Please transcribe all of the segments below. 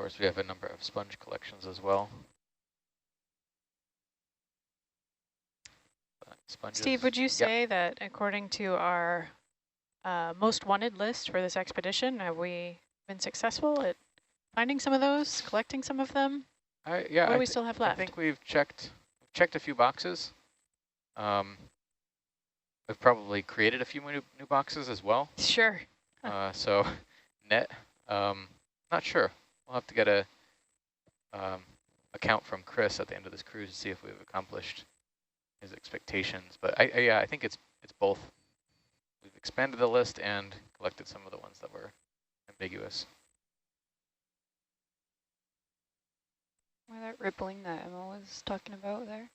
course, we have a number of sponge collections as well. Sponges. Steve, would you say that according to our most wanted list for this expedition, have we been successful at finding some of those, collecting some of them? Yeah, what do we still have left? I think we've checked a few boxes. We've probably created a few new boxes as well. Sure. So net, not sure. We'll have to get a account from Chris at the end of this cruise to see if we've accomplished his expectations. But yeah, I think it's both. We've expanded the list and collected some of the ones that were ambiguous. Or that rippling that Emma was talking about there.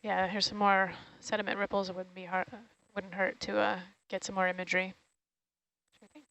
Yeah, here's some more sediment ripples. It wouldn't hurt to get some more imagery. Sure thing.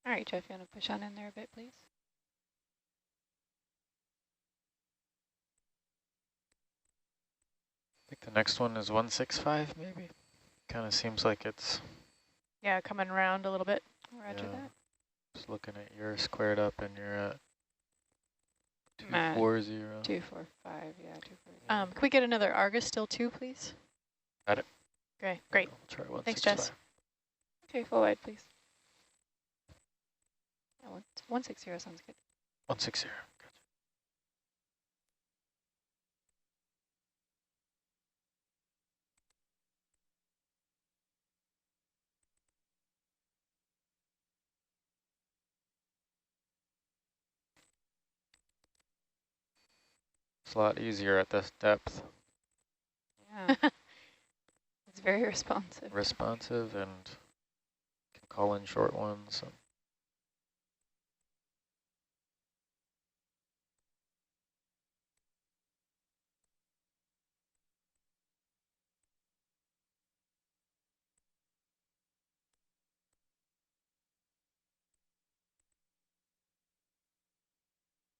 All right, Jeff, you want to push on in there a bit, please? I think the next one is 165 maybe. Kind of seems like it's... Yeah, coming around a little bit. Roger that. Just looking at your squared up and you're at 240. 245, yeah, 240. Can we get another Argus still too, please? Got it. Okay, great. I'll try 165. Thanks, Jess. Okay, full wide, please. Yeah, 160 sounds good. 160. It's a lot easier at this depth. Yeah. It's very responsive. Responsive and can call in short ones.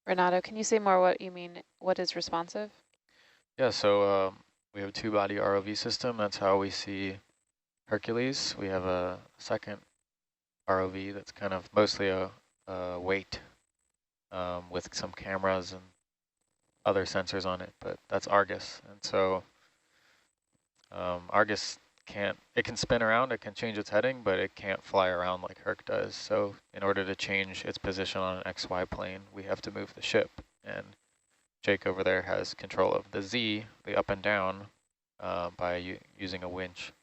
Renato, can you say more what you mean? What is responsive? Yeah, so we have a two-body ROV system. That's how we see Hercules. We have a second ROV that's kind of mostly a weight with some cameras and other sensors on it, but that's Argus. And so Argus it can spin around, it can change its heading, but it can't fly around like Herc does. So in order to change its position on an XY plane, we have to move the ship. And Jake over there has control of the Z, the up and down, by using a winch.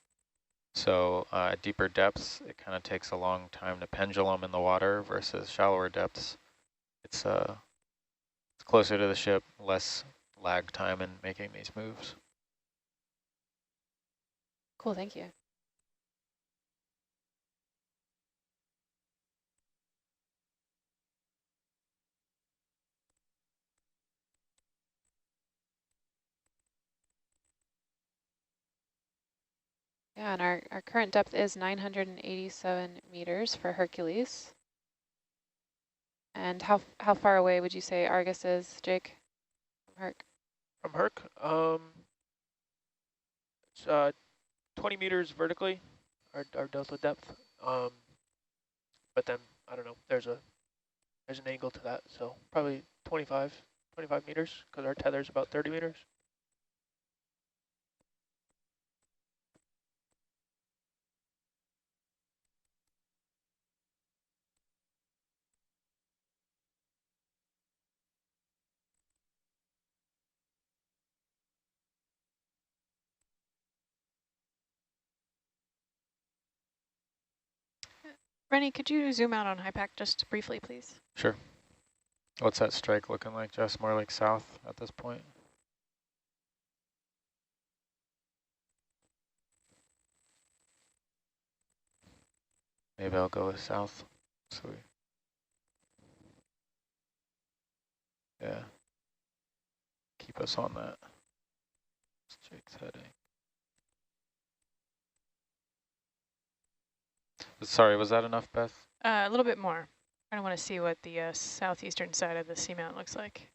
So at deeper depths, it kind of takes a long time to pendulum in the water versus shallower depths. It's closer to the ship, less lag time in making these moves. Cool, thank you. Yeah, and our current depth is 987 meters for Hercules. And how far away would you say Argus is, Jake, from Herc? From Herc? It's 20 meters vertically, our delta depth. But then, I don't know, there's an angle to that, so probably 25 meters, because our tether's about 30 meters. Rennie, could you zoom out on HIPAC just briefly, please? Sure. What's that strike looking like, Jess? More like south at this point? Maybe I'll go with south. So yeah. Keep us on that. Jake's heading. Sorry, was that enough, Beth? A little bit more. I want to see what the southeastern side of the seamount looks like.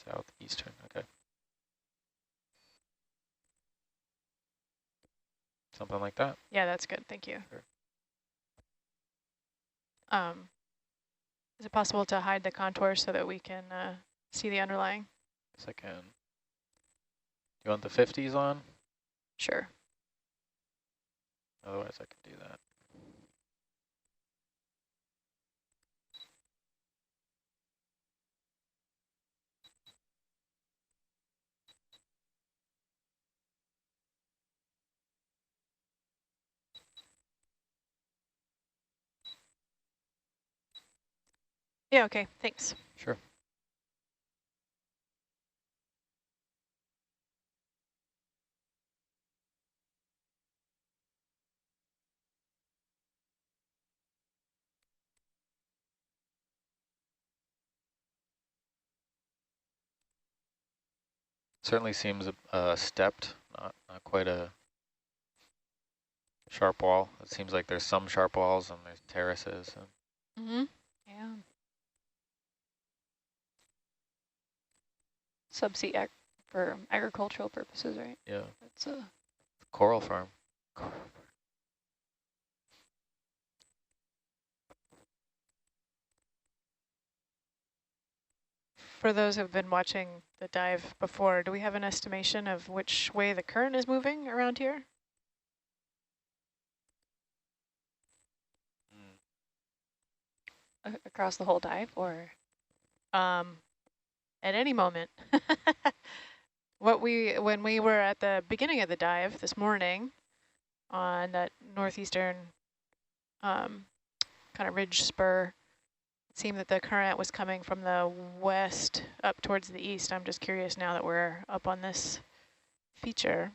Southeastern, okay. Something like that? Yeah, that's good. Thank you. Sure. Is it possible to hide the contour so that we can see the underlying? Yes, I can. You want the 50s on? Sure. Otherwise, I can do that. Yeah, okay, thanks. Sure. Certainly seems stepped, not quite a sharp wall. It seems like there's some sharp walls and there's terraces. And Yeah. Subsea for agricultural purposes, right? yeah, That's a coral farm. For those who've been watching the dive before, do we have an estimation of which way the current is moving around here? across the whole dive, or At any moment. When we were at the beginning of the dive this morning on that northeastern kind of ridge spur, it seemed that the current was coming from the west up towards the east. I'm just curious now that we're up on this feature.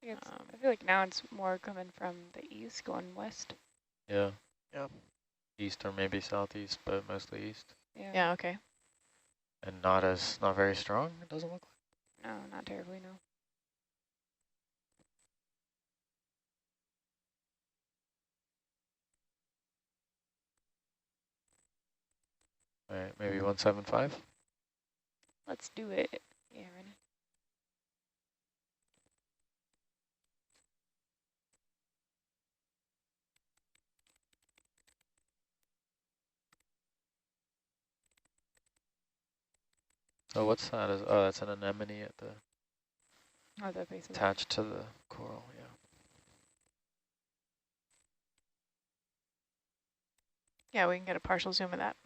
I feel like now it's more coming from the east, going west. Yeah. Yeah. East or maybe southeast, but mostly east. Yeah, okay. And not very strong, it doesn't look like. No, not terribly, no. All right, maybe 175? Let's do it. Yeah, Rennie. Oh, what's that? Oh, that's an anemone at the Oh, the base of it. attached to the coral, yeah. Yeah, we can get a partial zoom of that.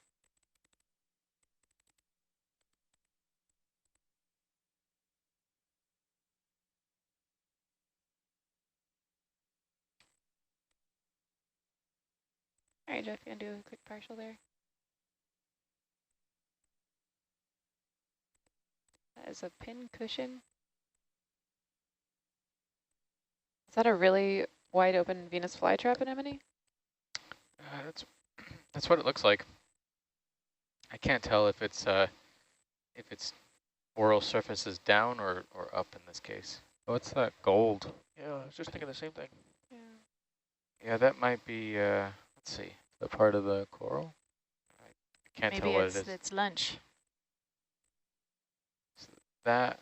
All right, Jeff, you want to do a quick partial there? That is a pin cushion. Is that a really wide open Venus flytrap anemone? That's what it looks like. I can't tell if it's oral surface is down or up in this case. What's that gold? Yeah, I was just thinking the same thing. Yeah. Yeah, that might be, let's see. The part of the coral? I can't Maybe tell what it is. it's lunch. That,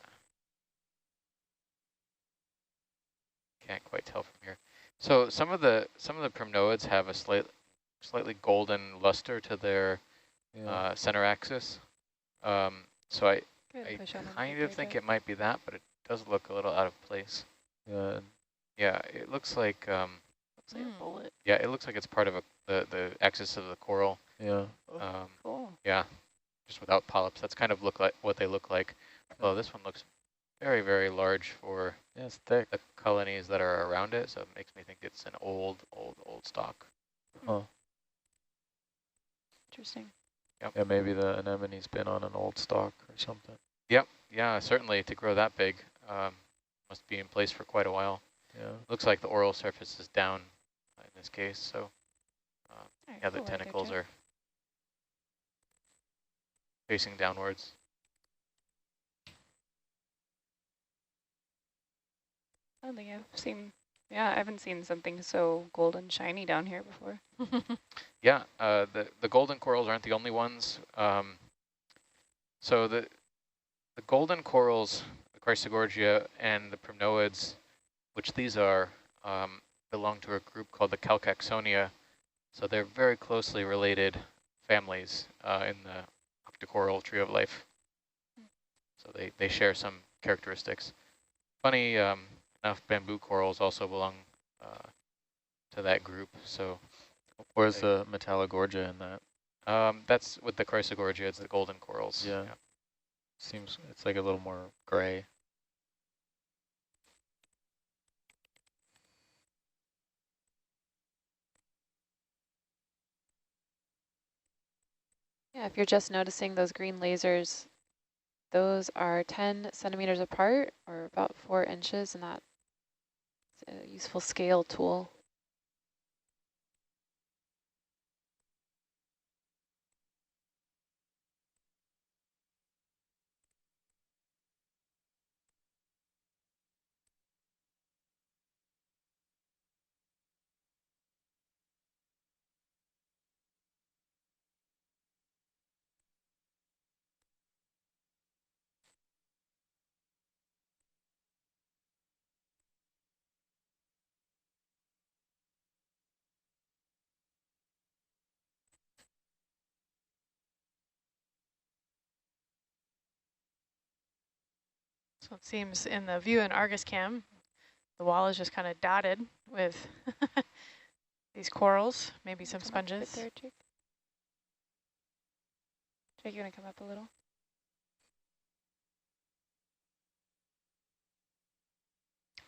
can't quite tell from here. So some of the primnoids have a slightly golden luster to their center axis. So I kind of think it might be that, but it does look a little out of place. Yeah. Yeah, it looks like Looks like a bullet. yeah, it looks like it's part of the axis of the coral. Yeah. Cool. Yeah, just without polyps. That's kind of what they look like. Although this one looks very, very large for Yeah, it's thick. the colonies that are around it, so it makes me think it's an old stock. Huh. Interesting. Yep. Yeah, maybe the anemone's been on an old stalk or something. Yep. Yeah, certainly to grow that big, must be in place for quite a while. Yeah. Looks like the oral surface is down in this case, so Right, yeah, the cool right there, tentacles Jeff. are facing downwards. I don't think I've seen, yeah, I haven't seen something so golden shiny down here before. Yeah, the golden corals aren't the only ones. So the golden corals, the Chrysogorgia and the primnoids, which these are, belong to a group called the Calcaxonia. So they're very closely related families in the octocoral tree of life. So they share some characteristics. Funny enough, bamboo corals also belong to that group. So Where's the Metallogorgia in that? that's with the Chrysogorgia, it's the golden corals. Yeah. Seems it's like a little more gray. Yeah, if you're just noticing those green lasers, those are 10 centimeters apart, or about 4 inches, and that's a useful scale tool. So it seems in the view in Argus Cam, the wall is just kind of dotted with these corals, maybe some Come up a bit sponges. there, Jake. Jake, you want to come up a little?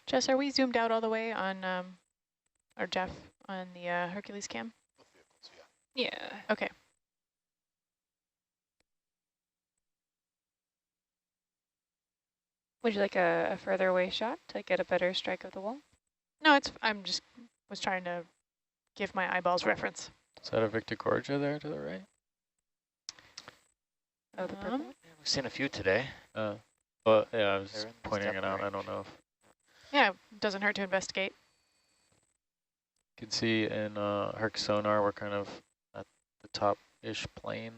Jess, are we zoomed out all the way on, or Jeff, on the Hercules Cam? Yeah. Okay. Would you like a further away shot to get a better strike of the wall? No, was trying to give my eyeballs reference. Is that a Victorgorgia there to the right? Oh, the purple one? We've seen a few today. But yeah, I was They're in the pointing step it out. I range. don't know if Yeah, doesn't hurt to investigate. you can see in Herc sonar, we're kind of at the top-ish plane.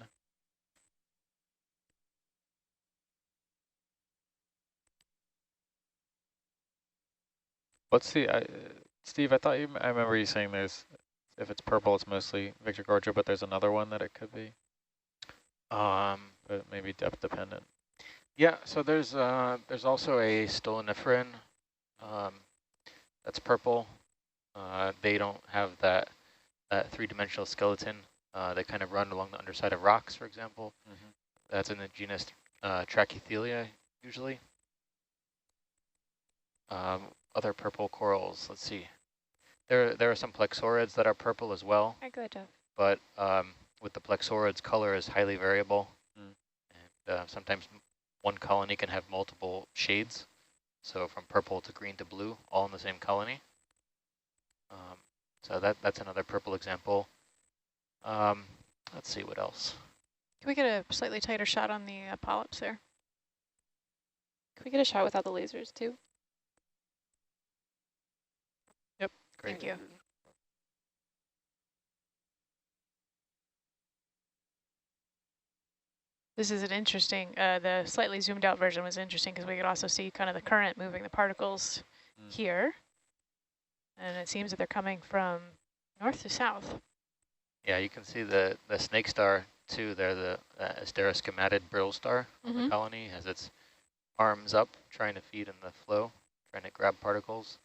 What's the, Steve, I remember you saying if it's purple, it's mostly Victorgorgia, but there's another one that it could be, but maybe depth dependent. Yeah, so there's also a stoloniferan that's purple. They don't have that three-dimensional skeleton. They kind of run along the underside of rocks, for example. Mm-hmm. That's in the genus Trachythelia, usually. Other purple corals, let's see. There are some plexaurids that are purple as well, All right, go ahead, Jeff. but with the plexaurids, color is highly variable. And sometimes one colony can have multiple shades. So from purple to green to blue, all in the same colony. So that's another purple example. Let's see what else. Can we get a slightly tighter shot on the polyps there? Can we get a shot without the lasers too? Great. Thank you. This is an interesting, the slightly zoomed out version was interesting because we could also see kind of the current moving the particles here. And it seems that they're coming from north to south. Yeah, you can see the snake star too there, the asteroschematid brittle star on the colony has its arms up, trying to feed in the flow, trying to grab particles.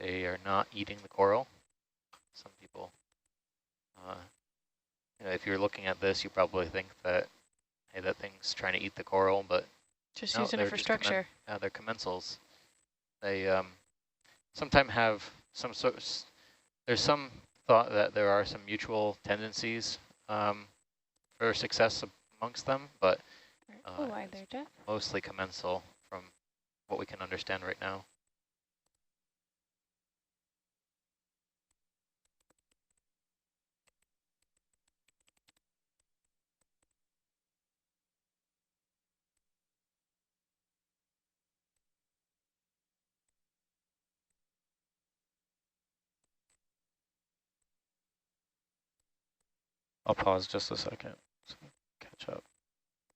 They are not eating the coral. Some people, you know, if you're looking at this, you probably think that, hey, that thing's trying to eat the coral, but Just No, using they're it for just structure. they're commensals. They sometimes have some there's some thought that there are some mutual tendencies for success amongst them, but Oh, why there, Jeff? mostly commensal from what we can understand right now. I'll pause just a second so catch up.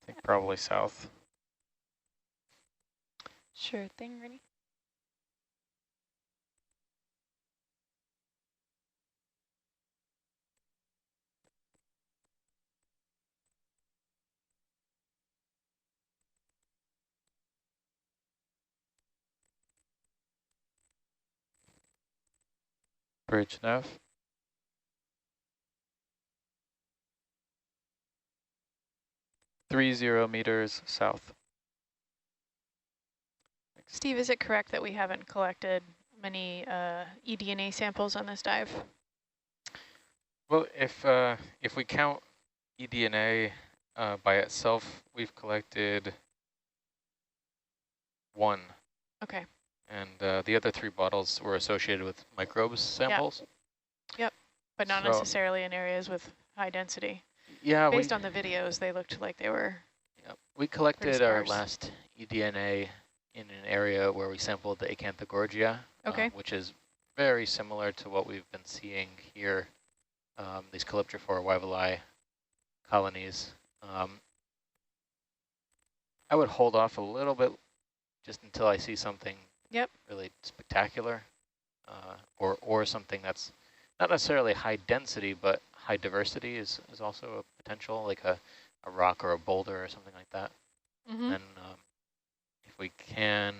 I think probably south. Sure thing, Rennie. Bridge nav. 30 meters south. Steve, is it correct that we haven't collected many eDNA samples on this dive? Well, if we count eDNA by itself, we've collected 1. Okay. And the other 3 bottles were associated with microbes samples. Yep, but not necessarily in areas with high density. Yeah, based on the videos, they looked like they were. Yep. We collected our last eDNA in an area where we sampled the Acanthogorgia, which is very similar to what we've been seeing here, these Calyptrophora wyvili colonies. I would hold off a little bit just until I see something really spectacular, or something that's not necessarily high density, but high diversity is also a potential, like a rock or a boulder or something like that. And if we can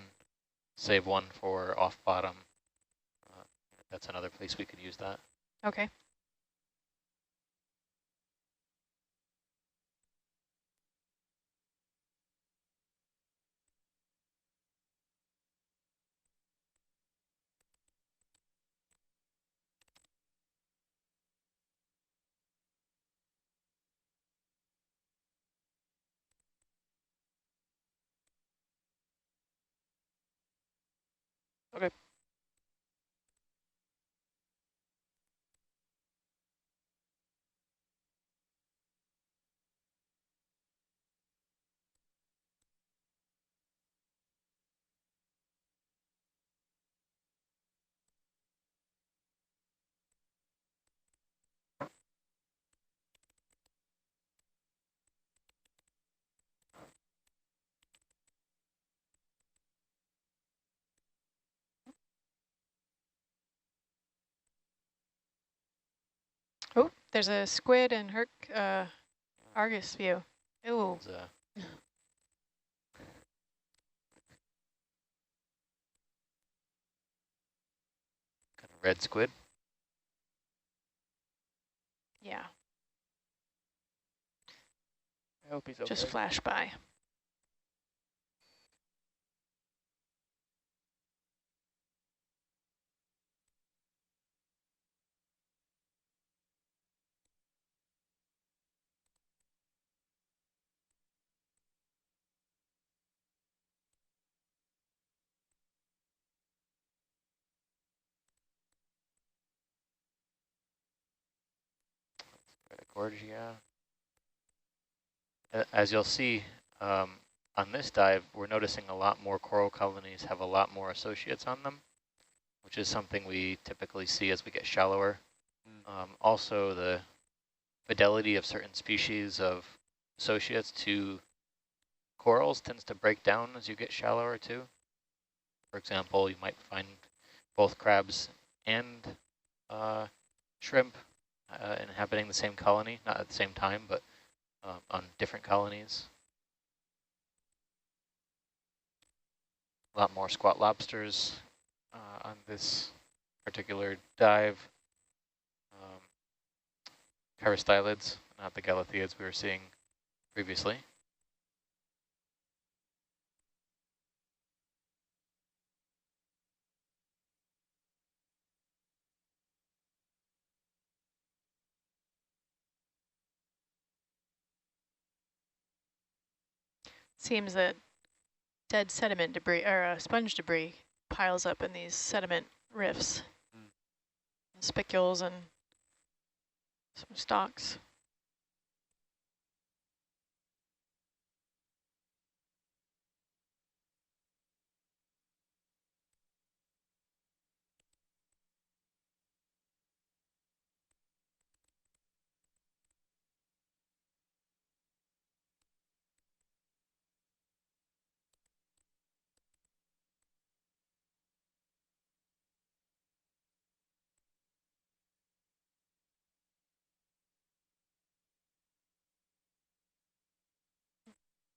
save one for off bottom, that's another place we could use that. Okay. Okay. Oh, there's a squid and Argus view. Ooh. Kind of red squid. Yeah. I hope he's okay. Just flash by. Gorgia. As you'll see on this dive, we're noticing a lot more coral colonies have a lot more associates on them, which is something we typically see as we get shallower. Also, the fidelity of certain species of associates to corals tends to break down as you get shallower too. For example, you might find both crabs and shrimp inhabiting the same colony, not at the same time, but on different colonies. A lot more squat lobsters on this particular dive. Charastylids, not the galatheids we were seeing previously. Seems that dead sediment debris or sponge debris piles up in these sediment rifts. Spicules and some stalks.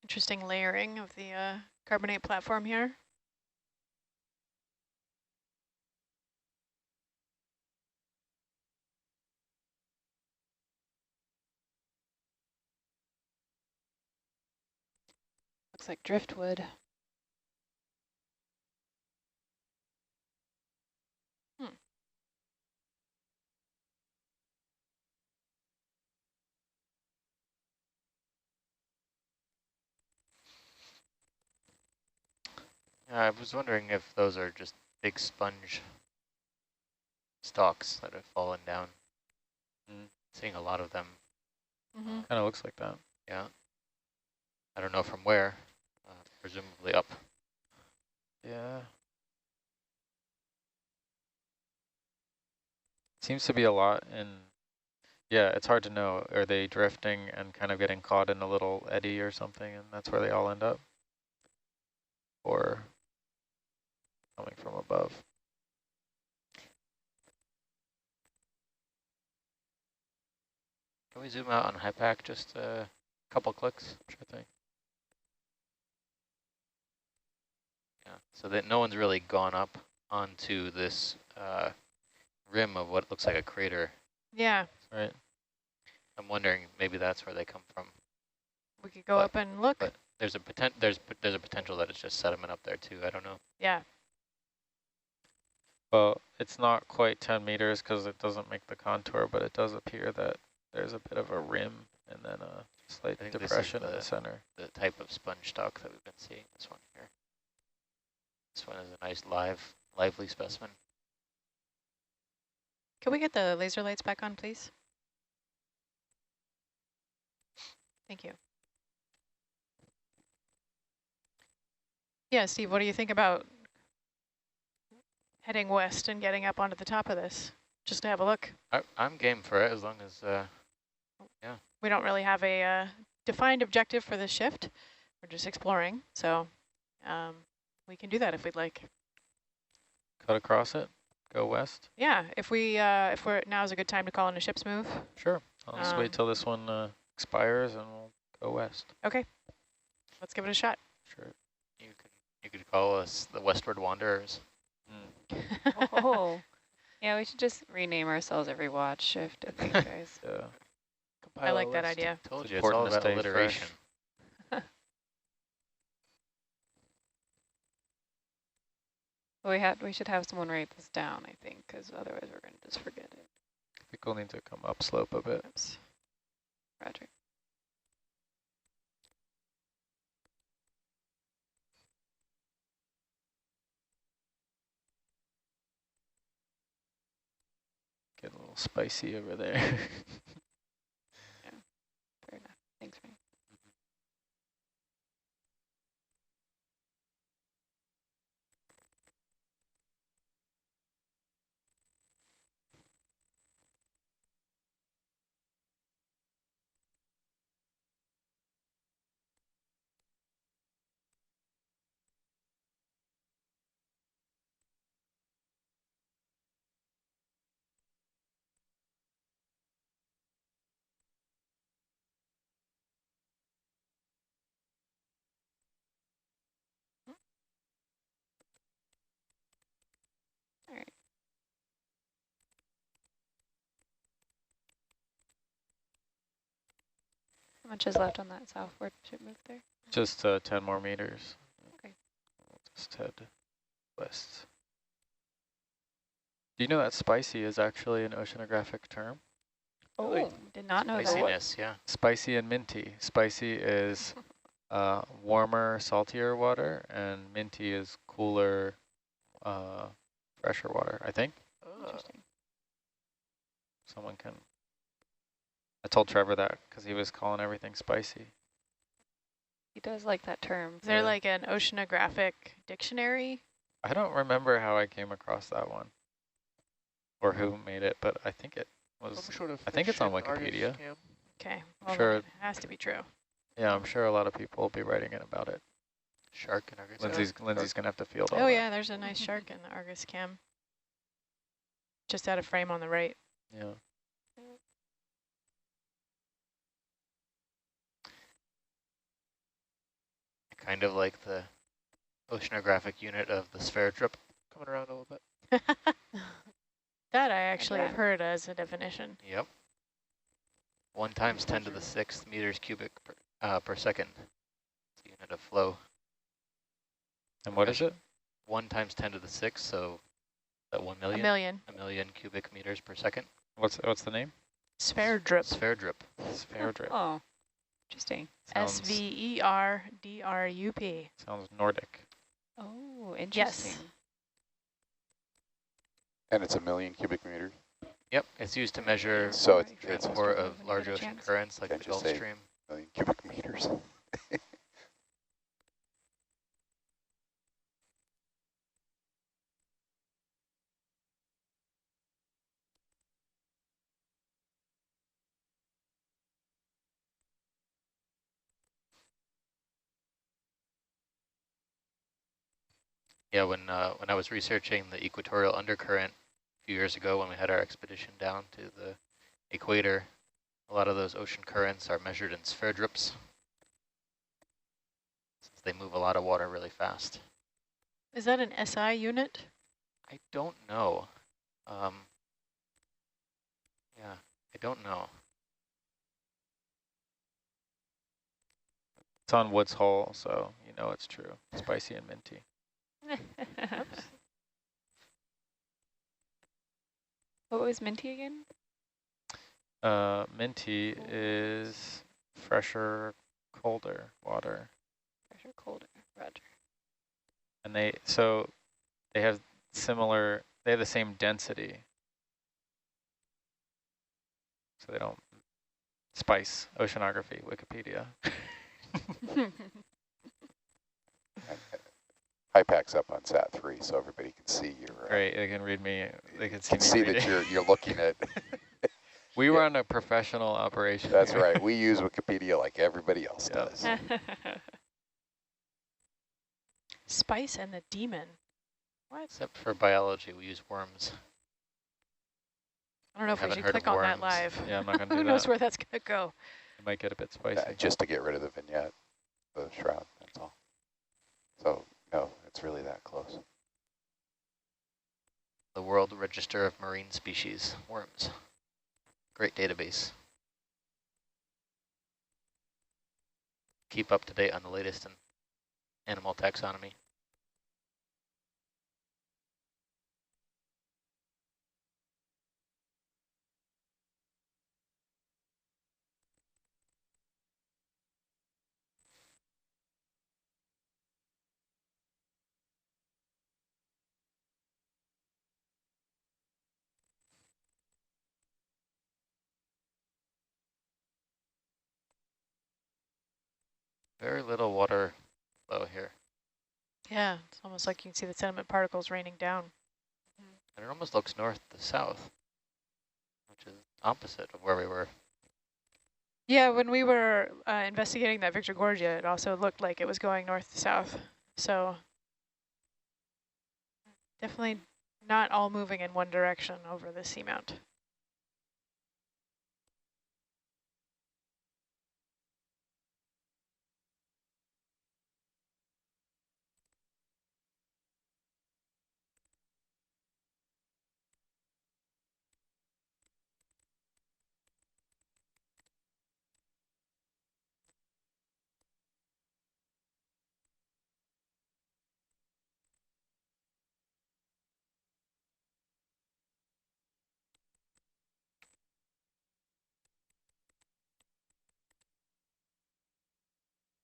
Interesting layering of the carbonate platform here. Looks like driftwood. I was wondering if those are just big sponge stalks that have fallen down. Seeing a lot of them. Kind of looks like that. Yeah. I don't know from where, presumably up. Yeah. Seems to be a lot in, yeah, it's hard to know. Are they drifting and kind of getting caught in a little eddy or something, and that's where they all end up? Or coming from above? Can we zoom out on HIPAC just a couple clicks? Sure thing. Yeah, so that no one's really gone up onto this rim of what looks like a crater. Yeah. Right. I'm wondering maybe that's where they come from. We could go up and look. But there's a potential that it's just sediment up there too. I don't know. Yeah. Well, it's not quite 10 meters because it doesn't make the contour, but it does appear that there's a bit of a rim and then a slight depression in the center. The type of sponge stock that we've been seeing. This one here. This one is a nice lively specimen. Can we get the laser lights back on, please? Thank you. Yeah, Steve, what do you think about heading west and getting up onto the top of this, just to have a look? I'm game for it as long as, yeah. We don't really have a defined objective for this shift. We're just exploring, so we can do that if we'd like. Cut across it, go west? Yeah, if now's a good time to call in a ship's move. Sure. I'll just wait till this one expires and we'll go west. Okay, let's give it a shot. Sure. You could call us the Westward Wanderers. Oh, yeah, we should just rename ourselves every watch shift, I think, guys. Yeah. I like that idea. Told It's you, it's all important to about stay alliteration. We should have someone write this down, I think, because otherwise we're going to just forget it. I think we'll need to come upslope a bit. Oops. Roger. Get a little spicy over there. Yeah, fair enough. Thanks, Frank. All right. How much is left on that southward ship move there? Just 10 more meters. Okay. We'll just head west. Do you know that spicy is actually an oceanographic term? Oh, did not know that. Spiciness, yeah. Spicy and minty. Spicy is warmer, saltier water, and minty is cooler, fresher water, I think. Interesting. Someone can... I told Trevor that because he was calling everything spicy. He does like that term. Is there like an oceanographic dictionary? I don't remember how I came across that one or who made it, but I think it was... Some sort of I think it's on fish and Wikipedia. Argus cam. Okay, well sure. then it has to be true. Yeah, I'm sure a lot of people will be writing in about it. Shark and Argus. Lindsay's going to have to field all Oh that. yeah, there's a nice shark in the Argus cam. Just out of frame on the right. Yeah. Kind of like the oceanographic unit of the sphere drip. Coming around a little bit. That I actually have heard as a definition. Yep. 1 times 10 to the 6th meters cubic per second. It's the unit of flow. And what is it? 1 times 10 to the 6th, so that 1 million? A million. A million cubic meters per second. What's the name? Sphere drip. Sphere drip. Sphere drip. Oh, interesting. Sounds, SVERDRUP. sounds Nordic. Oh, interesting. Yes. And it's 1 million cubic meters. Yep, it's used to measure So it's transport of large ocean chance. currents like Can't the just Gulf say Stream. 1 million cubic meters. Yeah, when I was researching the equatorial undercurrent a few years ago when we had our expedition down to the equator, a lot of those ocean currents are measured in sphere drips, since they move a lot of water really fast. Is that an SI unit? I don't know. Yeah, I don't know. It's on Woods Hole, so you know it's true. Spicy and minty. What was minty again? Minty is fresher, colder water. Fresher, colder. Roger. And they have the same density. So they don't spice oceanography, Wikipedia. HIPAC's up on SAT-3, so everybody can see your. Great, they can read me. They can see Can see me that reading. you're looking at. We run a professional operation. That's here. right. We use Wikipedia like everybody else Yep. does. Spice and the demon. What? Except for biology, we use worms. I don't know if we Haven't should heard click of on that worms. live. Yeah, I'm not going to Who do knows that. where that's going to go? It might get a bit spicy. Just to get rid of the vignette, the shroud, that's all. So, no, it's really that close. The World Register of Marine Species, worms. Great database. Keep up to date on the latest in animal taxonomy. Very little water flow here. Yeah, it's almost like you can see the sediment particles raining down. And it almost looks north to south, which is opposite of where we were. Yeah, when we were investigating that Victor Gorgia, it also looked like it was going north to south. So definitely not all moving in one direction over the seamount.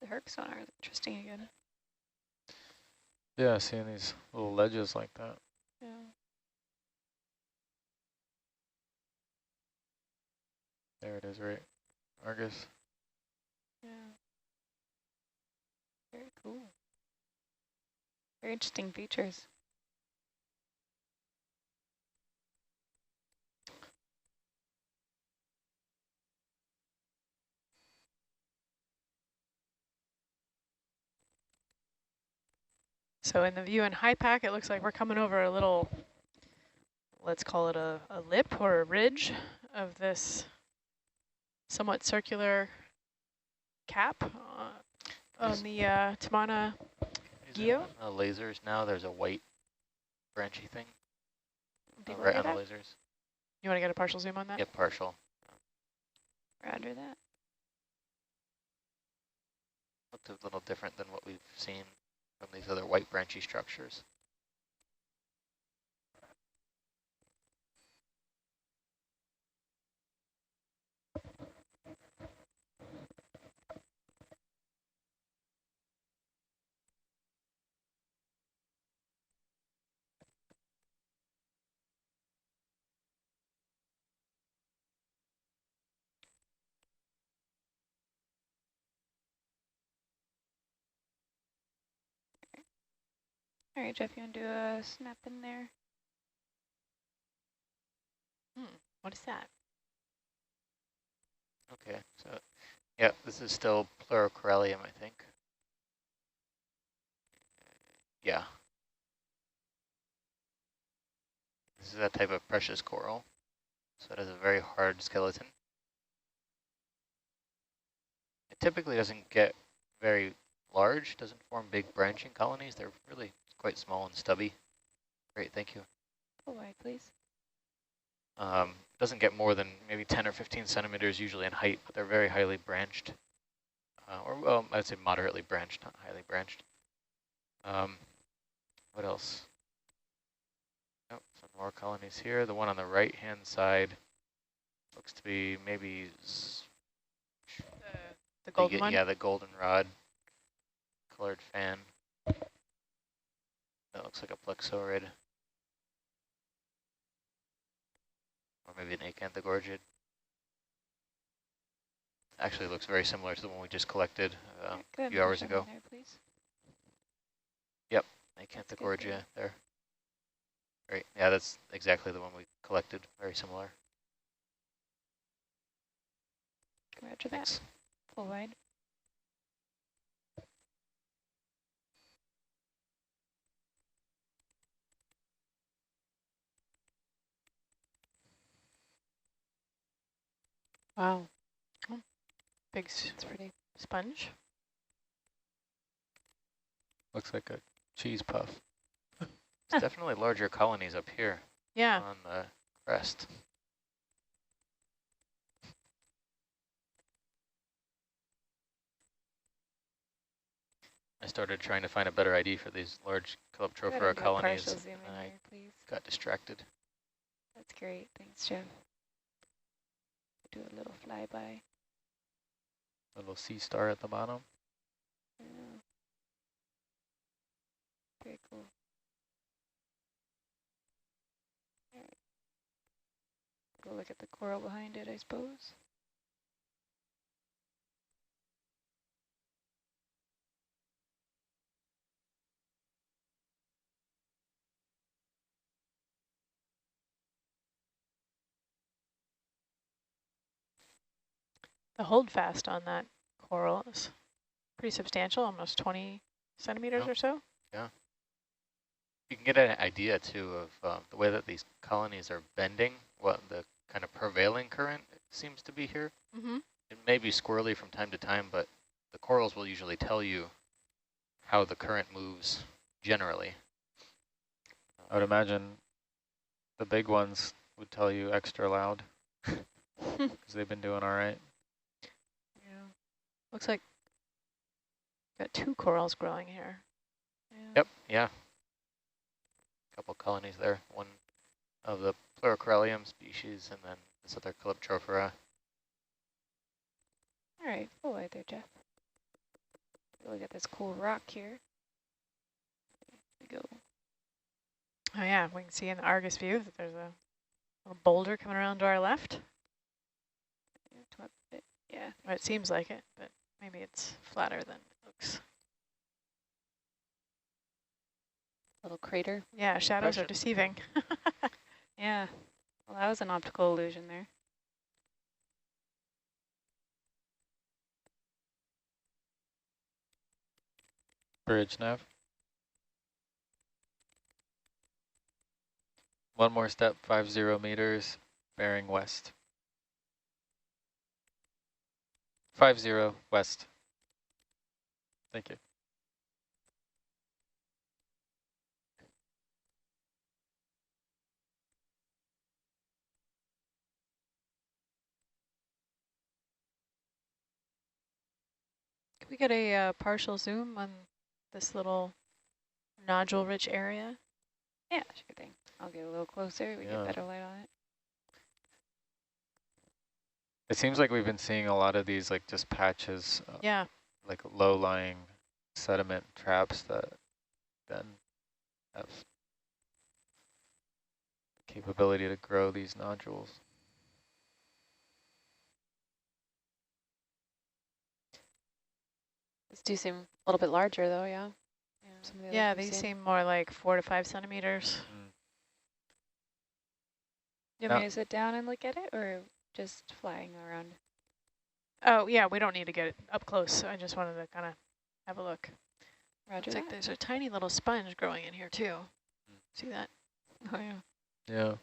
Herc sonar is interesting again. Yeah, seeing these little ledges like that. Yeah. There it is, right? Argus. Yeah. Very cool. Very interesting features. So in the view in high pack, it looks like we're coming over a little, let's call it a lip or a ridge of this somewhat circular cap on the Tamana Geo. Lasers now, there's a white branchy thing Take a right look on at the that. lasers. You want to get a partial zoom on that? Yep, partial. Roger that. Looked a little different than what we've seen from these other white branchy structures. All right, Jeff, you want to do a snap in there? What is that? Okay, so yeah, this is still Pleurocorallium, I think. Yeah. This is a type of precious coral, so it has a very hard skeleton. It typically doesn't get very large, doesn't form big branching colonies. They're really quite small and stubby. Great, thank you. Full wide, please. Doesn't get more than maybe 10 or 15 centimeters usually in height, but they're very highly branched. Or well, I'd say moderately branched, not highly branched. What else? Oh, some more colonies here. The one on the right-hand side looks to be maybe The golden one? Yeah, the goldenrod colored fan. That looks like a plexaurid. Or maybe an acanthogorgid. Actually looks very similar to the one we just collected a few hours ago. There, please. Yep, acanthogorgia there. Great, yeah, that's exactly the one we collected, very similar. Roger Thanks. that. Full wide. Wow. Big It's pretty. sponge. Looks like a cheese puff. It's definitely larger colonies up here Yeah. on the crest. I started trying to find a better ID for these large Calyptrophora colonies, Partial zoom and in I there, please. got distracted. That's great. Thanks, Jeff. Do a little flyby. Little sea star at the bottom. Yeah. Very cool. All right. Go look at the coral behind it, I suppose. The hold fast on that coral is pretty substantial, almost 20 centimeters or so. Yeah. You can get an idea, too, of the way that these colonies are bending, what the kind of prevailing current seems to be here. Mm-hmm. It may be squirrely from time to time, but the corals will usually tell you how the current moves generally. I would imagine the big ones would tell you extra loud because they've been doing all right. Yeah. Looks like got 2 corals growing here. Yeah. Yep, yeah. Couple colonies there. One of the Pleurocorallium species and then this other Calyptrophora. All right, full wide there, Jeff. Look at this cool rock here. There we go. Oh yeah, we can see in the Argus view that there's a little boulder coming around to our left. Yeah. Or it seems like it, but maybe it's flatter than it looks. Little crater. Yeah, shadows are deceiving. Yeah. Well, that was an optical illusion there. Bridge nav. One more step, 50 meters, bearing west. 50 west. Thank you. Can we get a partial zoom on this little nodule-rich area? Yeah, sure thing. I'll get a little closer. We get better light on it. It seems like we've been seeing a lot of these like just patches, Yeah. like low-lying sediment traps that then have the capability to grow these nodules. These do seem a little bit larger though, yeah. Yeah, these seem more like 4 to 5 centimeters. You want me to sit down and look at it, or just flying around? Oh, yeah, we don't need to get up close. I just wanted to kind of have a look. Roger Looks like there's a tiny little sponge growing in here too. See that? Oh yeah. Yeah.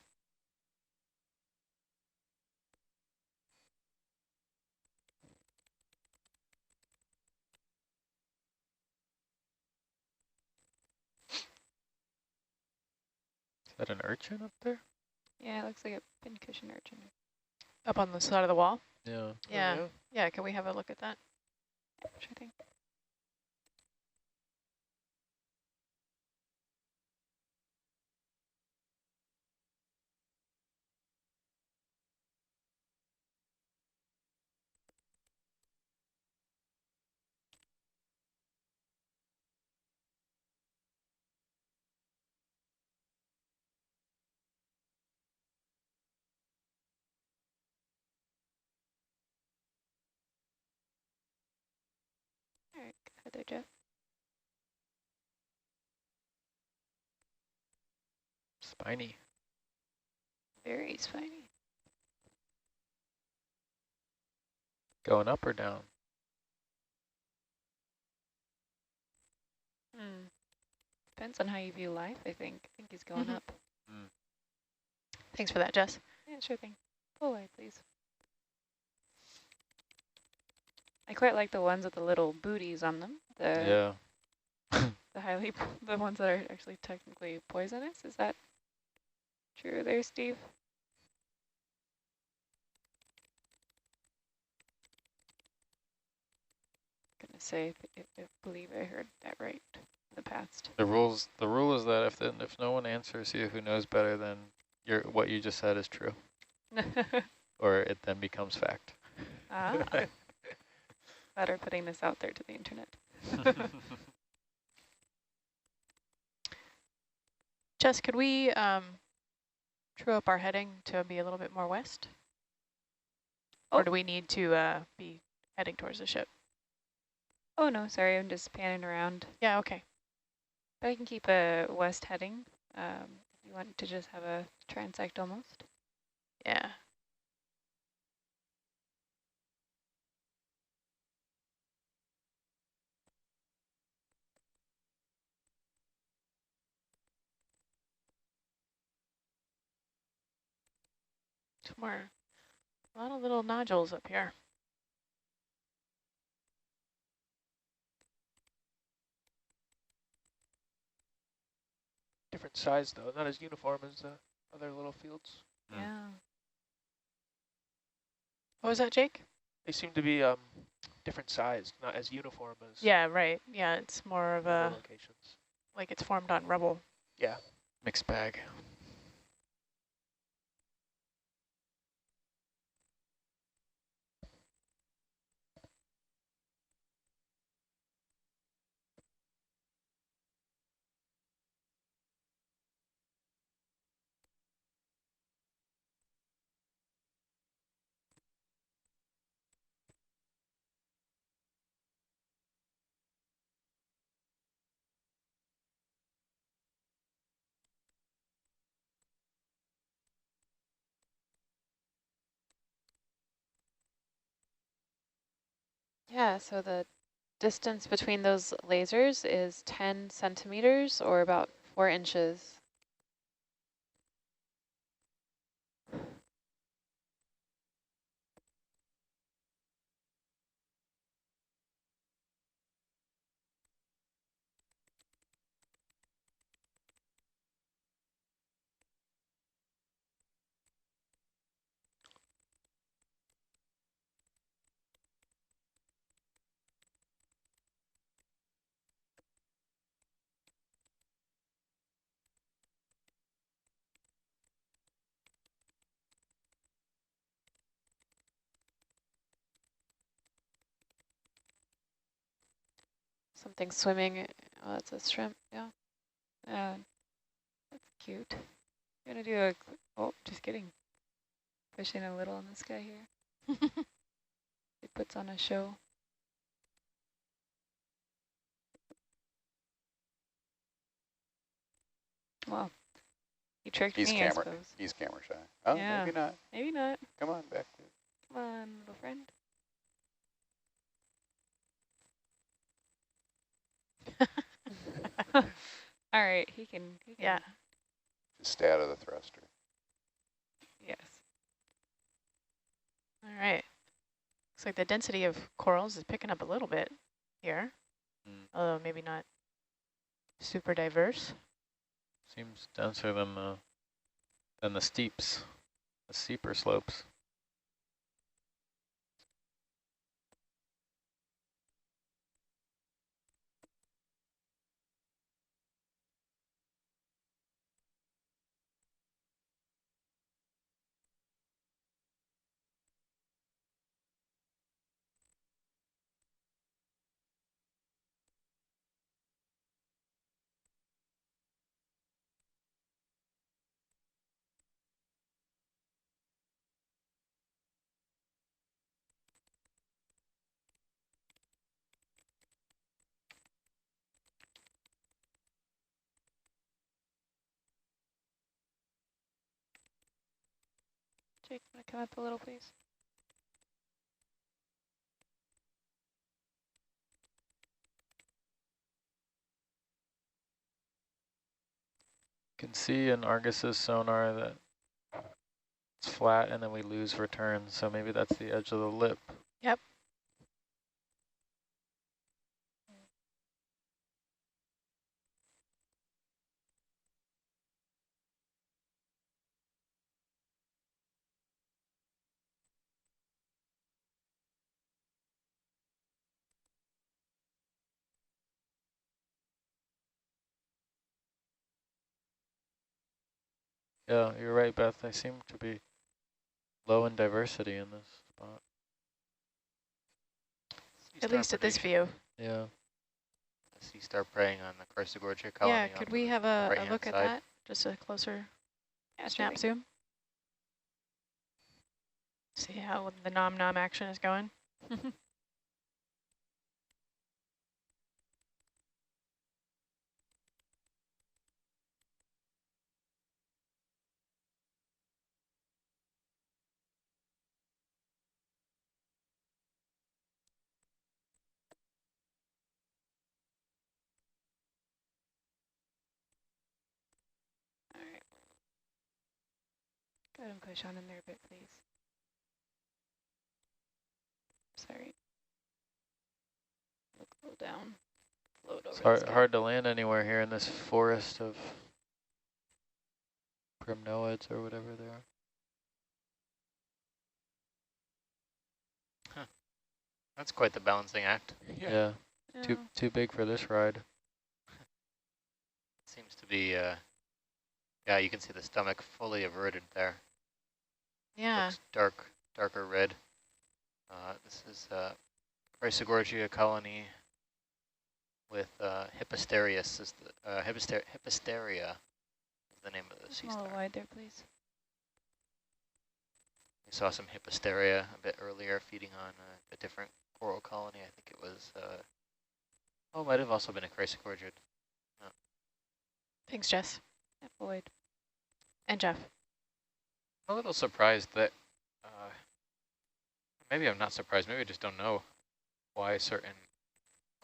Is that an urchin up there? Yeah, it looks like a pincushion urchin. Up on the side of the wall? Yeah. Yeah. Yeah, can we have a look at that? Yeah, sure thing. All right, go ahead there, Jeff. Spiny. Very spiny. Going up or down? Depends on how you view life, I think. I think he's going up. Thanks for that, Jess. Yeah, sure thing. Pull away, please. I quite like the ones with the little booties on them. Yeah. The ones that are actually technically poisonous. Is that true there, Steve? Gonna say, I believe I heard that right in the past. The rule is that if no one answers you who knows better, then what you just said is true, or it then becomes fact. Better putting this out there to the internet. Jess, could we true up our heading to be a little bit more west? Or do we need to be heading towards the ship? Oh, no, sorry, I'm just panning around. Yeah, okay. But I can keep a west heading if you want to just have a transect almost. Yeah. Somewhere, a lot of little nodules up here. Different size though, not as uniform as the other little fields. Yeah. What was that, Jake? They seem to be different size, not as uniform as Yeah, right. Yeah, it's more of a, locations. like it's formed on rubble. Yeah. Mixed bag. Yeah, so the distance between those lasers is 10 centimeters or about 4 inches. Something swimming. Oh, that's a shrimp. Yeah. That's cute. Gonna do a, oh, just kidding. Pushing a little in the sky here. It puts on a show. Well, you tricked me, I suppose. He's camera shy. Oh, Yeah, maybe not. maybe not. Come on, back to it. Come on, little friend. All right, he can. Yeah. Just stay out of the thruster. Yes. All right. Looks like the density of corals is picking up a little bit here, although maybe not super diverse. Seems denser than the steeps, the steeper slopes. Jake, want to come up a little, please? You can see in Argus's sonar that it's flat and then we lose return, so maybe that's the edge of the lip. Yep. Yeah, you're right, Beth. They seem to be low in diversity in this spot. At least at this view. Yeah. Sea star preying on the Chrysogorgia colony. Yeah, could we have a look at side. that? Just a closer Yeah, snap zoom. See how the nom-nom action is going. All right. Go ahead and push on in there a bit, please. Sorry. Look low down. Float over. It's hard to land anywhere here in this forest of primnoids or whatever they are. Huh. That's quite the balancing act. Yeah. Too big for this ride. Seems to be, yeah, you can see the stomach fully everted there. Yeah. Looks darker red. This is Chrysogorgia colony with Hipposterius is the Hipposteria is the name of the sea A little star. wide there, please. We saw some Hipposteria a bit earlier feeding on a different coral colony. I think it was, oh, it might have also been a Chrysogorgia. Thanks, Jess. Void. And Jeff. I'm a little surprised that, maybe I'm not surprised, maybe I just don't know. why certain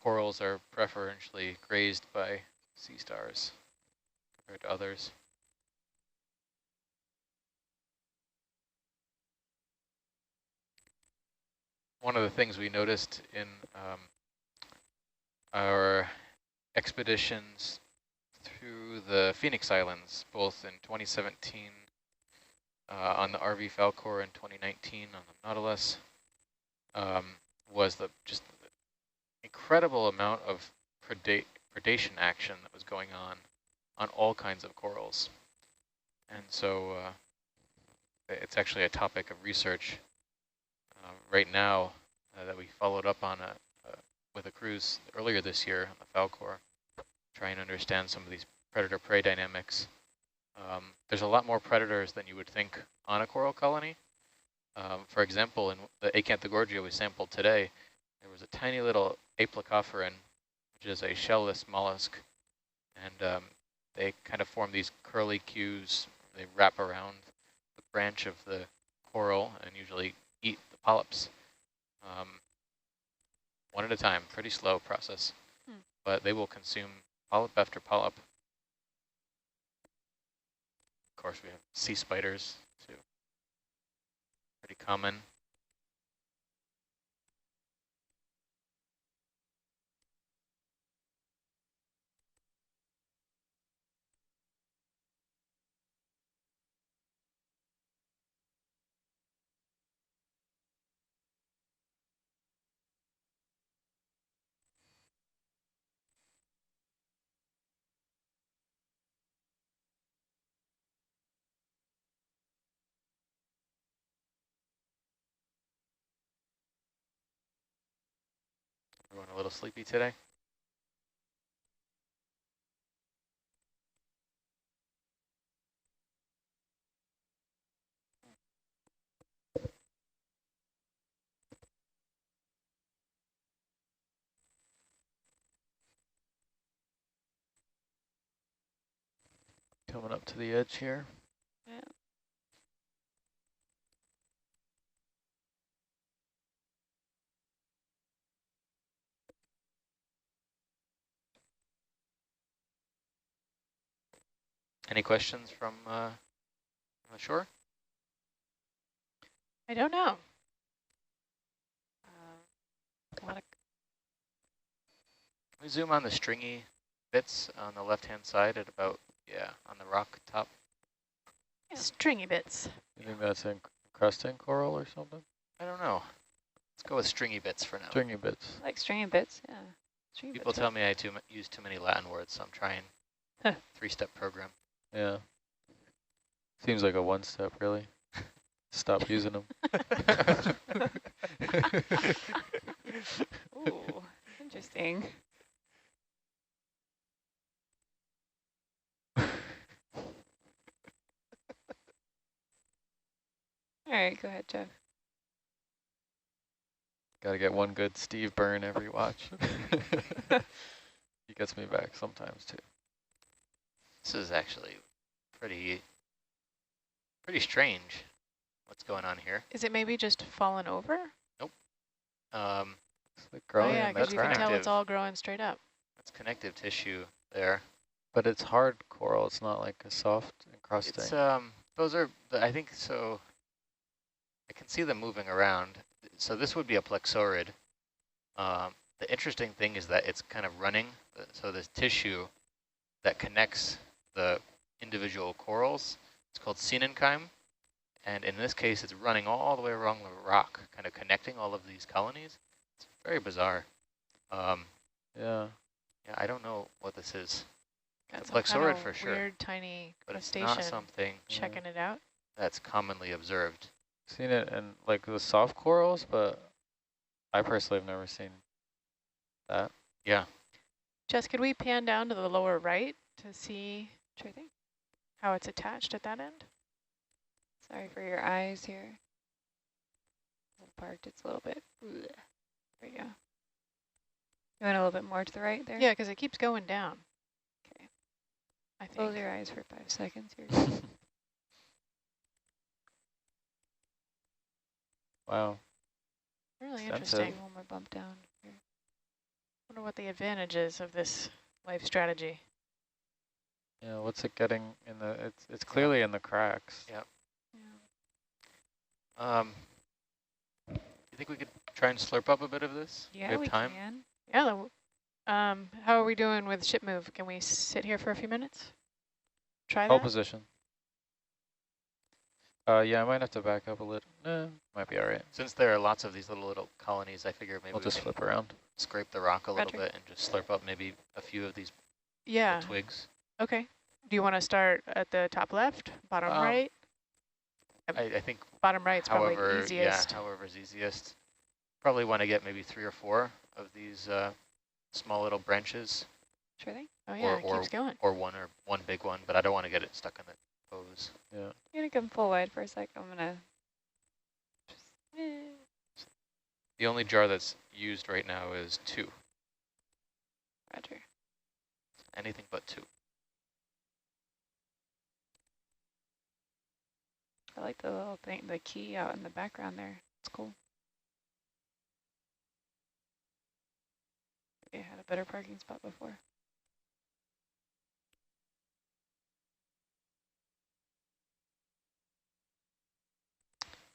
corals are preferentially grazed by sea stars compared to others. One of the things we noticed in our expeditions through the Phoenix Islands, both in 2017 on the RV Falcor and 2019 on the Nautilus, was just the incredible amount of predation action that was going on all kinds of corals. And so it's actually a topic of research right now that we followed up on with a cruise earlier this year on the Falcor, trying to understand some of these predator-prey dynamics. There's a lot more predators than you would think on a coral colony. For example, in the Acanthogorgia we sampled today, there was a tiny little aplecophoran, which is a shell-less mollusk, and they kind of form these curly cues. They wrap around the branch of the coral and usually eat the polyps. One at a time, pretty slow process, but they will consume polyp after polyp. Of course, we have sea spiders too, pretty common. Everyone a little sleepy today? Coming up to the edge here. Yeah. Any questions from the shore? I don't know. A lot of We zoom on the stringy bits on the left-hand side at about, on the rock top. Stringy bits. You think that's encrusting coral or something? I don't know. Let's go with stringy bits for now. Stringy bits. like stringy bits, yeah. Stringy People bits tell me I use too many Latin words, so I'm trying three-step program. Yeah. Seems like a one-step, really. Stop using them. Ooh, interesting. All right, go ahead, Jeff. Got to get one good Steve burn every watch. He gets me back sometimes, too. This is actually pretty strange what's going on here. Is it maybe just fallen over? Nope. It's like growing. Oh yeah, because that's you can tell connective. it's all growing straight up. That's connective tissue there. But it's hard coral. It's not like a soft encrusting. It's those are I think so. I can see them moving around. So this would be a plexaurid. The interesting thing is that it's kind of running. So this tissue that connects the individual corals, it's called coenenchyme. And in this case, it's running all the way along the rock, kind of connecting all of these colonies. It's very bizarre. Yeah. Yeah, I don't know what this is. Got It's a some kind plexaurid of for sure, weird tiny but it's crustacean not something checking it out. that's commonly observed. Seen it in like the soft corals, but I personally have never seen that. Yeah. Jess, could we pan down to the lower right to see Sure thing. how it's attached at that end? Sorry for your eyes here. A little parked, it's a little bit. There we go. You went a little bit more to the right there? Yeah, because it keeps going down. Okay. I think. Close your eyes for 5 seconds here. Wow. Really Sensitive. interesting. One more bump down. Here. Wonder what the advantage is of this life strategy. Yeah, what's it getting in the, it's clearly in the cracks. Yep. Yeah. You think we could try and slurp up a bit of this? Yeah, we time? can. Yeah. How are we doing with ship move? Can we sit here for a few minutes? Try Hold that? position. Yeah, I might have to back up a little. Might be all right. Since there are lots of these little colonies, I figure maybe We'll just we flip can around. scrape the rock a little Roger. bit and just slurp up maybe a few of these Yeah. twigs. Okay. Do you want to start at the top left, bottom right? I think Bottom right's probably however, easiest. yeah, however's easiest. Probably want to get maybe 3 or 4 of these small little branches, Sure thing. Oh yeah, it or keeps going. or one big one, but I don't want to get it stuck in the hose. Yeah. You're gonna come full wide for a sec. I'm gonna just, The only jar that's used right now is 2. Roger. Anything but 2. I like the little thing, the key out in the background there. It's cool. Maybe I had a better parking spot before.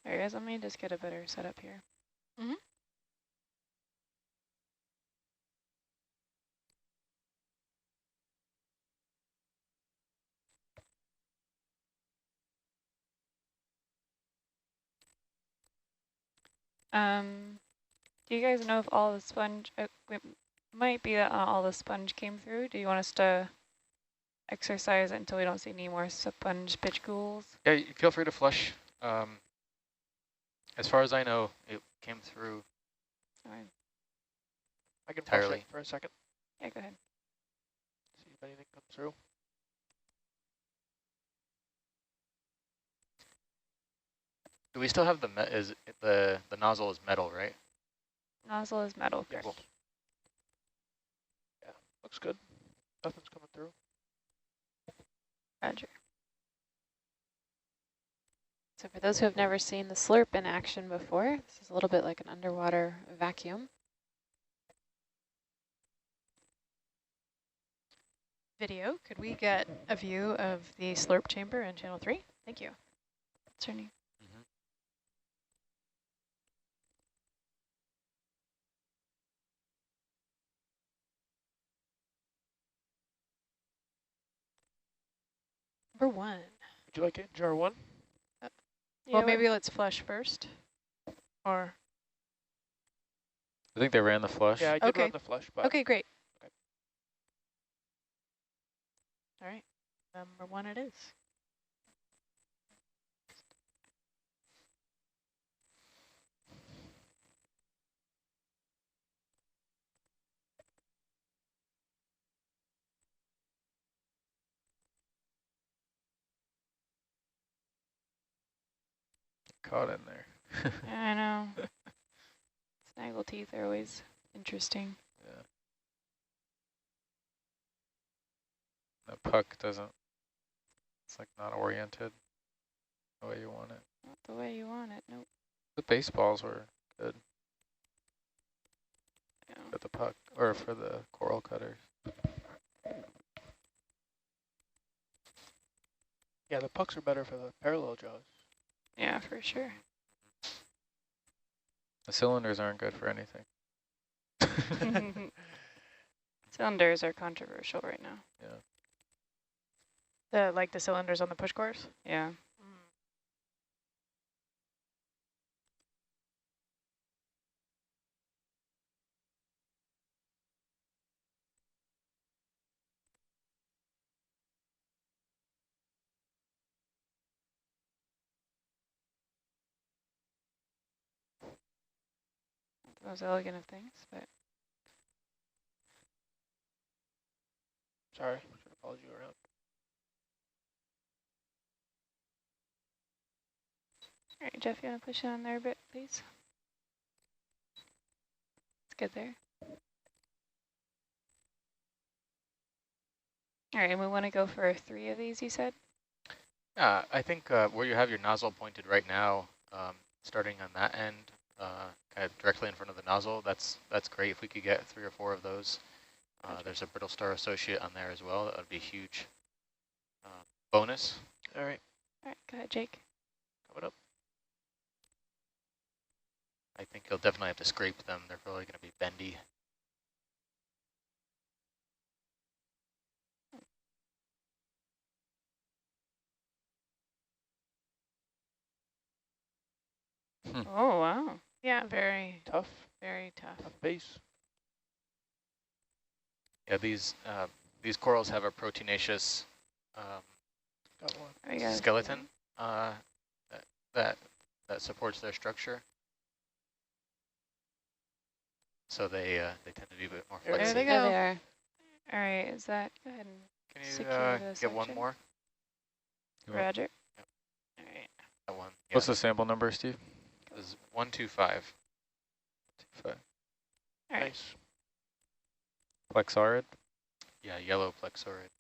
All right, guys, let me just get a better setup here. Mm-hmm. Do you guys know if all the sponge, it might be that not all the sponge came through. Do you want us to exercise until we don't see any more sponge pitch ghouls? Yeah, feel free to flush. As far as I know, it came through All right. I can flush entirely. it for a second, Yeah, go ahead. see if anything comes through. Do we still have the nozzle is metal, right? Nozzle is metal, Yes. correct? Yeah, looks good. Nothing's coming through. Roger. So for those who have never seen the slurp in action before, this is a little bit like an underwater vacuum. Video, could we get a view of the slurp chamber in channel 3? Thank you. What's your name? Number 1. Would you like it in jar 1? Well, maybe let's flush first. Or, I think they ran the flush. Yeah, I did Okay. run the flush, but okay, great. Okay. All right, number 1 it is. Caught in there. I know. Snaggle teeth are always interesting. Yeah. The puck doesn't, it's like not oriented the way you want it. Not the way you want it, nope. The baseballs were good Yeah. for the puck, or for the coral cutters. yeah, the pucks are better for the parallel jaws. Yeah, for sure. The cylinders aren't good for anything. Cylinders are controversial right now. Yeah. Like the cylinders on the push cores? Yeah. The most elegant of things, but Sorry, should have followed you around. all right, Jeff, you want to push it on there a bit, please? It's good there. All right, and we want to go for 3 of these, you said? Yeah, I think where you have your nozzle pointed right now, starting on that end, kind of directly in front of the nozzle. That's great if we could get 3 or 4 of those. There's a brittle star associate on there as well. That would be a huge bonus. All right. All right, go ahead, Jake. Coming up. I think you'll definitely have to scrape them. They're probably going to be bendy. Oh, wow. Yeah, very Tough tough. base. Yeah, these corals have a proteinaceous Got one. Oh, you guys- skeleton that supports their structure. So they tend to be a bit more There There flexy. they There go. they are. All right, is that, go ahead and Can secure you the get one section. more? Roger. Yep. All right. That one. Yeah. What's the sample number, Steve? This is 125. 5. All right. Nice. Plexaurid. Yeah, yellow plexaurid.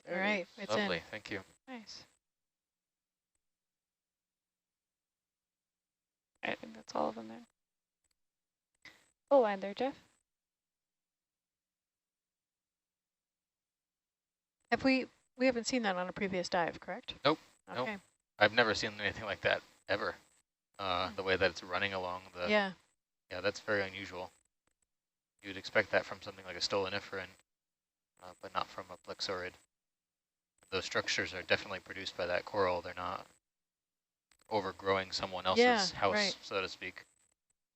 All There it right, is. it's Lovely, in. thank you. Nice. I think that's all of them there. Full line there, Jeff. Have we haven't seen that on a previous dive, correct? Nope. Okay. Nope. I've never seen anything like that ever. The way that it's running along the Yeah. Yeah, that's very unusual. You'd expect that from something like a stoloniferan, but not from a plexaurid. Those structures are definitely produced by that coral. They're not overgrowing someone else's house, right. so to speak.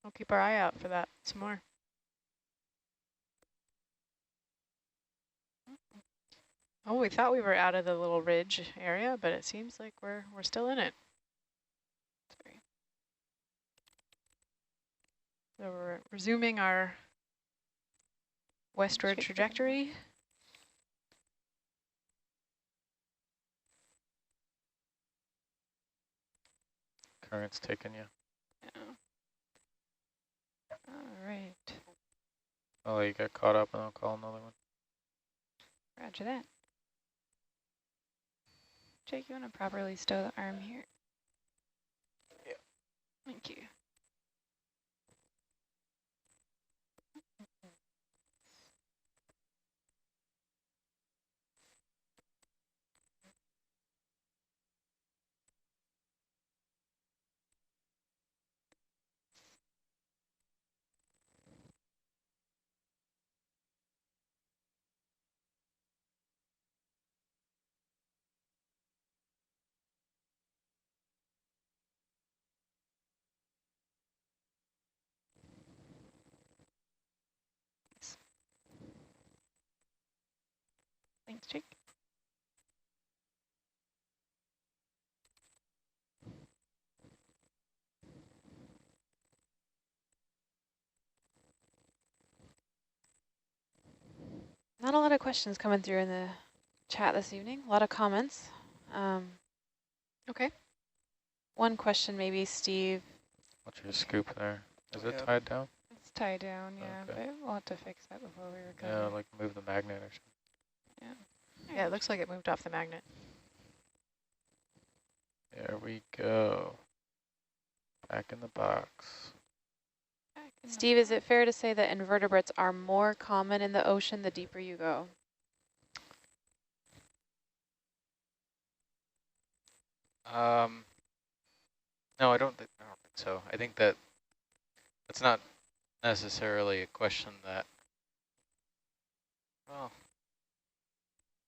We'll keep our eye out for that some more. Oh, we thought we were out of the little ridge area, but it seems like we're still in it. So we're resuming our westward trajectory. Current's taking you. Yeah. All right. I'll let you get caught up and I'll call another one. Roger that. Jake, you want to properly stow the arm here? Yeah. Thank you. Thanks, Jake. Not a lot of questions coming through in the chat this evening. A lot of comments. Okay. One question maybe, Steve. What's your scoop there? Is it Yeah. tied down? It's tied down, yeah, Okay. but we'll have to fix that before we recover. Yeah, like move the magnet or something. Yeah, it looks like it moved off the magnet. There we go. Back in the box. Back in the Steve, is it fair to say that invertebrates are more common in the ocean the deeper you go? No, I don't think so. I think that it's not necessarily a question that, well,